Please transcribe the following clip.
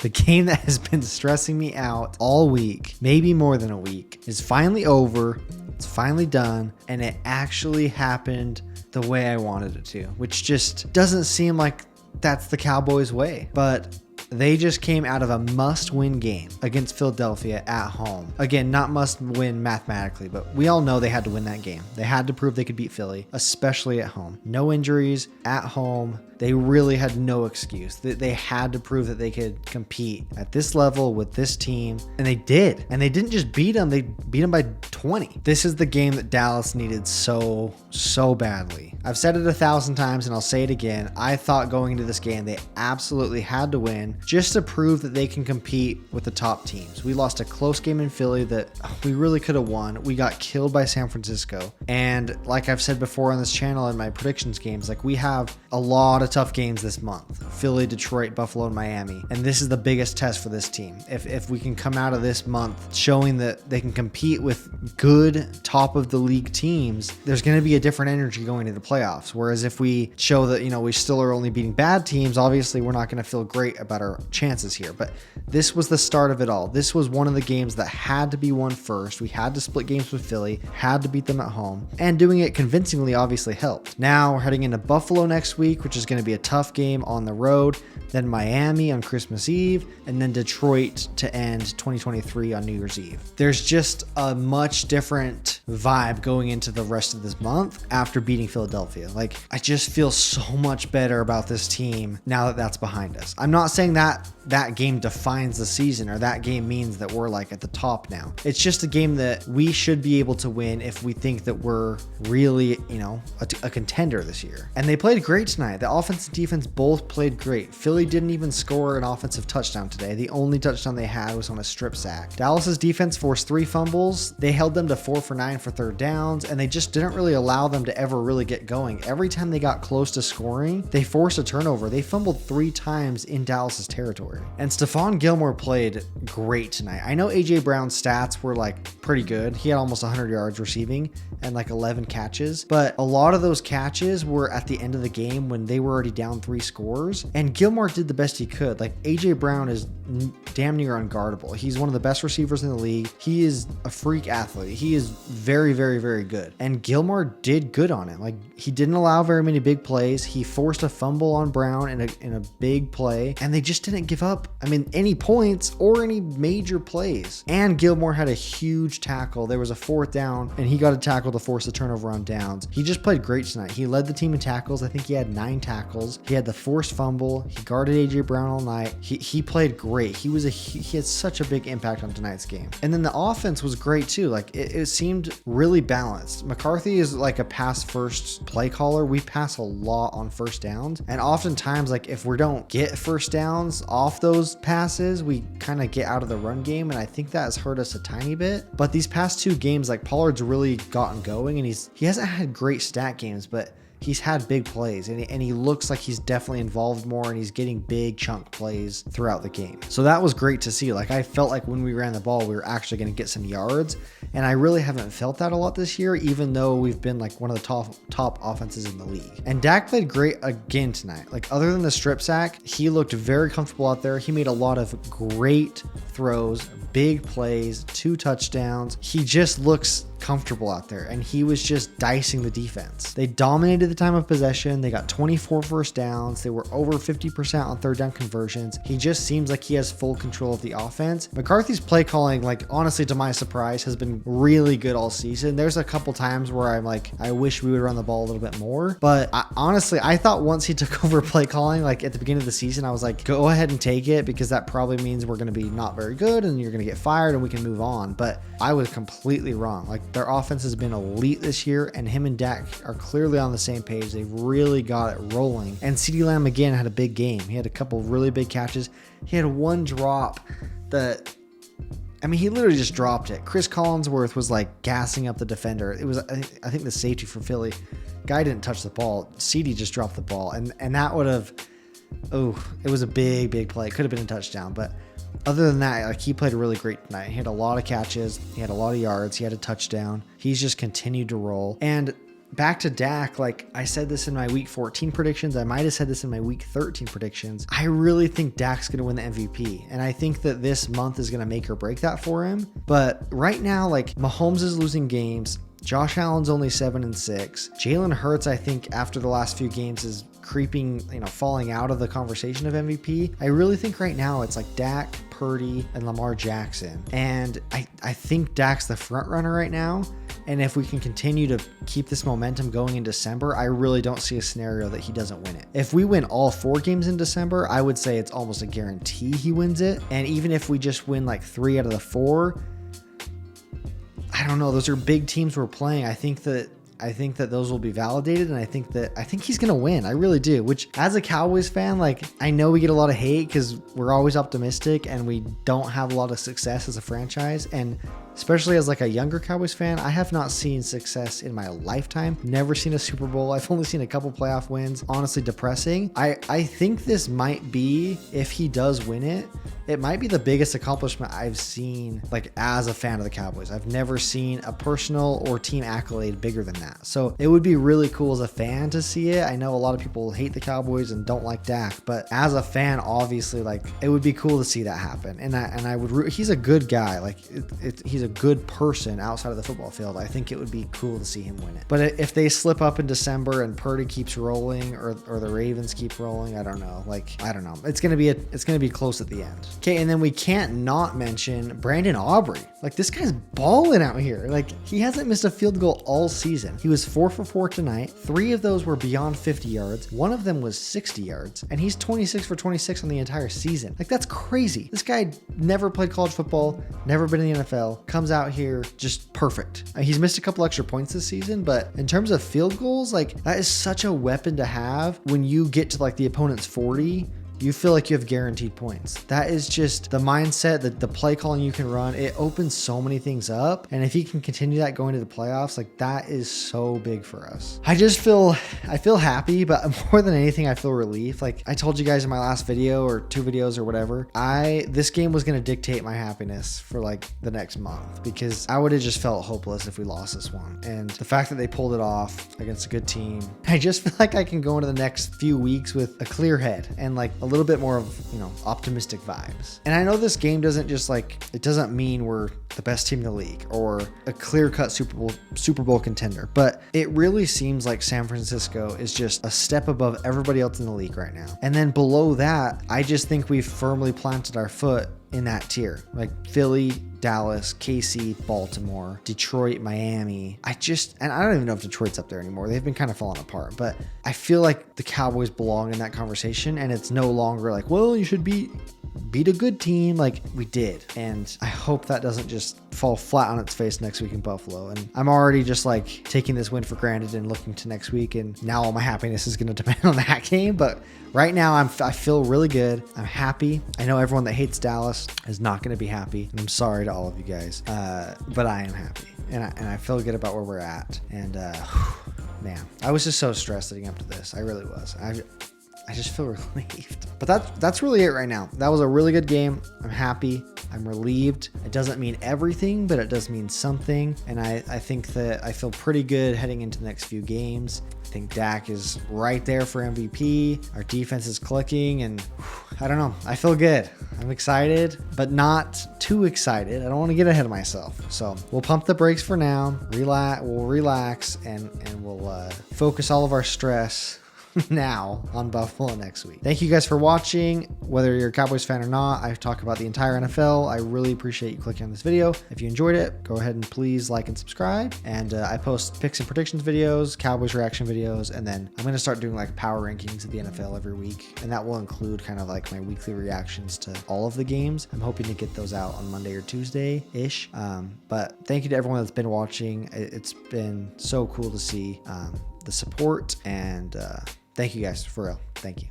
The game that has been stressing me out all week, maybe more than a week, is finally over. It's finally done, and it actually happened the way I wanted it to, which just doesn't seem like that's the Cowboys' way. But they just came out of a must-win game against Philadelphia at home. Again, not must-win mathematically, but we all know they had to win that game. They had to prove they could beat Philly, especially at home. No injuries, at home. They really had no excuse. They had to prove that they could compete at this level with this team, and they did. And they didn't just beat them, they beat them by 20. This is the game that Dallas needed so badly. I've said it 1,000 times, and I'll say it again. I thought going into this game, they absolutely had to win just to prove that they can compete with the top teams. We lost a close game in Philly that we really could have won. We got killed by San Francisco. And like I've said before on this channel in my predictions games, like we have a lot of tough games this month. Philly, Detroit, Buffalo, and Miami. And this is the biggest test for this team. If we can come out of this month showing that they can compete with good top of the league teams, there's going to be a different energy going into the playoffs. Whereas if we show that, we still are only beating bad teams, obviously we're not going to feel great about our chances here. But this was the start of it all. This was one of the games that had to be won first. We had to split games with Philly, had to beat them at home, and doing it convincingly obviously helped. Now we're heading into Buffalo next week, which is going to be a tough game on the road, then Miami on Christmas Eve, and then Detroit to end 2023 on New Year's Eve. There's just a much different vibe going into the rest of this month after beating Philadelphia. Like, I just feel so much better about this team now that that's behind us. I'm not saying that that game defines the season or that game means that we're like at the top now. It's just a game that we should be able to win if we think that we're really, a contender this year. And they played great tonight. The offense and defense both played great. Philly didn't even score an offensive touchdown today. The only touchdown they had was on a strip sack. Dallas's defense forced 3 fumbles. They held them to 4 for 9 for third downs, and they just didn't really allow them to ever really get going. Every time they got close to scoring, they forced a turnover. They fumbled 3 times in Dallas's territory. And Stephon Gilmore played great tonight. I know AJ Brown's stats were pretty good. He had almost 100 yards receiving and 11 catches, but a lot of those catches were at the end of the game when they were already down 3 scores, and Gilmore did the best he could. AJ Brown is damn near unguardable. He's one of the best receivers in the league. He is a freak athlete. He is very, very, very good. And Gilmore did good on him. He didn't allow very many big plays. He forced a fumble on Brown in a big play, and they just didn't give up, any points or any major plays. And Gilmore had a huge tackle. There was a 4th down, and he got a tackle to force the turnover on downs. He just played great tonight. He led the team in tackles. I think he had 9 tackles. He had the forced fumble. He guarded AJ Brown all night. He played great. He had such a big impact on tonight's game. And then the offense was great too. It seemed really balanced. McCarthy is a pass first play caller. We pass a lot on first downs, and oftentimes if we don't get first downs off those passes, we kind of get out of the run game, and I think that has hurt us a tiny bit. But these past 2 games, Pollard's really gotten going, and he hasn't had great stat games, but he's had big plays, and he looks like he's definitely involved more, and he's getting big chunk plays throughout the game. So that was great to see. I felt like when we ran the ball, we were actually going to get some yards, and I really haven't felt that a lot this year, even though we've been one of the top offenses in the league. And Dak played great again tonight. Other than the strip sack, he looked very comfortable out there. He made a lot of great throws, big plays, 2 touchdowns. He just looks comfortable out there, and he was just dicing the defense. They dominated the time of possession. They got 24 first downs. They were over 50% on third down conversions. He just seems like he has full control of the offense. McCarthy's play calling, honestly, to my surprise, has been really good all season. There's a couple times where I'm I wish we would run the ball a little bit more, but I thought once he took over play calling, at the beginning of the season, I was go ahead and take it, because that probably means we're going to be not very good and you're going to get fired and we can move on. But I was completely wrong. Their offense has been elite this year, and him and Dak are clearly on the same page. They've really got it rolling. And CeeDee Lamb again had a big game. He had a couple really big catches. He had 1 drop that, he literally just dropped it. Chris Collinsworth was gassing up the defender. It was, I think the safety for Philly. Guy didn't touch the ball. CeeDee just dropped the ball, and that would have, it was a big play. It could have been a touchdown, but other than that, he played really great tonight. He had a lot of catches. He had a lot of yards. He had a touchdown. He's just continued to roll. And back to Dak, like I said this in my week 14 predictions. I might have said this in my week 13 predictions. I really think Dak's going to win the MVP. And I think that this month is going to make or break that for him. But right now, like Mahomes is losing games. Josh Allen's only 7-6. Jalen Hurts, I think after the last few games is creeping, falling out of the conversation of MVP. I really think right now it's like Dak, Purdy, and Lamar Jackson. And I think Dak's the front runner right now. And if we can continue to keep this momentum going in December, I really don't see a scenario that he doesn't win it. If we win all 4 games in December, I would say it's almost a guarantee he wins it. And even if we just win like 3 out of the 4, I don't know. Those are big teams we're playing. I think that those will be validated, and I think he's gonna win. I really do. Which, as a Cowboys fan, like I know we get a lot of hate because we're always optimistic and we don't have a lot of success as a franchise. And especially as like a younger Cowboys fan, I have not seen success in my lifetime. Never seen a Super Bowl. I've only seen a couple playoff wins. Honestly, depressing. I think this might be, if he does win it, it might be the biggest accomplishment I've seen like as a fan of the Cowboys. I've never seen a personal or team accolade bigger than that. So it would be really cool as a fan to see it. I know a lot of people hate the Cowboys and don't like Dak, but as a fan, obviously, like it would be cool to see that happen. And I would. He's a good guy. Like he's a good person outside of the football field. I think it would be cool to see him win it. But if they slip up in December and Purdy keeps rolling, or the Ravens keep rolling, I don't know. Like I don't know. It's gonna be close at the end. Okay, and then we can't not mention Brandon Aubrey. Like this guy's balling out here. Like he hasn't missed a field goal all season. He was 4 for 4 tonight. 3 of those were beyond 50 yards. 1 of them was 60 yards, and he's 26 for 26 on the entire season. Like that's crazy. This guy never played college football, never been in the NFL, comes out here just perfect. He's missed a couple extra points this season, but in terms of field goals, like that is such a weapon to have when you get to like the opponent's 40. You feel like you have guaranteed points. That is just the mindset, that the play calling you can run. It opens so many things up. And if he can continue that going to the playoffs, like that is so big for us. I feel happy, but more than anything, I feel relief. Like I told you guys in my last video or 2 videos or whatever, this game was going to dictate my happiness for like the next month, because I would have just felt hopeless if we lost this one. And the fact that they pulled it off against a good team, I just feel like I can go into the next few weeks with a clear head and like a little bit more of, optimistic vibes. And I know this game doesn't mean we're the best team in the league or a clear-cut Super Bowl contender, but it really seems like San Francisco is just a step above everybody else in the league right now. And then below that, I just think we've firmly planted our foot in that tier, like Philly, Dallas, KC, Baltimore, Detroit, Miami. I don't even know if Detroit's up there anymore. They've been kind of falling apart, but I feel like the Cowboys belong in that conversation, and it's no longer like, well, you should beat a good team. Like we did. And I hope that doesn't just fall flat on its face next week in Buffalo. And I'm already just like taking this win for granted and looking to next week, and now all my happiness is going to depend on that game. But right now I feel really good. I'm happy. I know everyone that hates Dallas is not going to be happy, and I'm sorry to all of you guys, but I am happy, and I feel good about where we're at. And man, I was just so stressed leading up to this. I really was. I just feel relieved. But that's really it right now. That was a really good game. I'm happy. I'm relieved. It doesn't mean everything, but it does mean something. And I think that I feel pretty good heading into the next few games. I think Dak is right there for MVP. Our defense is clicking, and I don't know. I feel good. I'm excited, but not too excited. I don't want to get ahead of myself. So we'll pump the brakes for now. We'll relax, and we'll focus all of our stress now on Buffalo next week. Thank you guys for watching. Whether you're a Cowboys fan or not, I talk about the entire NFL. I really appreciate you clicking on this video. If you enjoyed it, go ahead and please like and subscribe. And I post picks and predictions videos, Cowboys reaction videos, and then I'm going to start doing like power rankings of the NFL every week. And that will include kind of like my weekly reactions to all of the games. I'm hoping to get those out on Monday or Tuesday-ish. But thank you to everyone that's been watching. It's been so cool to see the support, and thank you guys, for real. Thank you.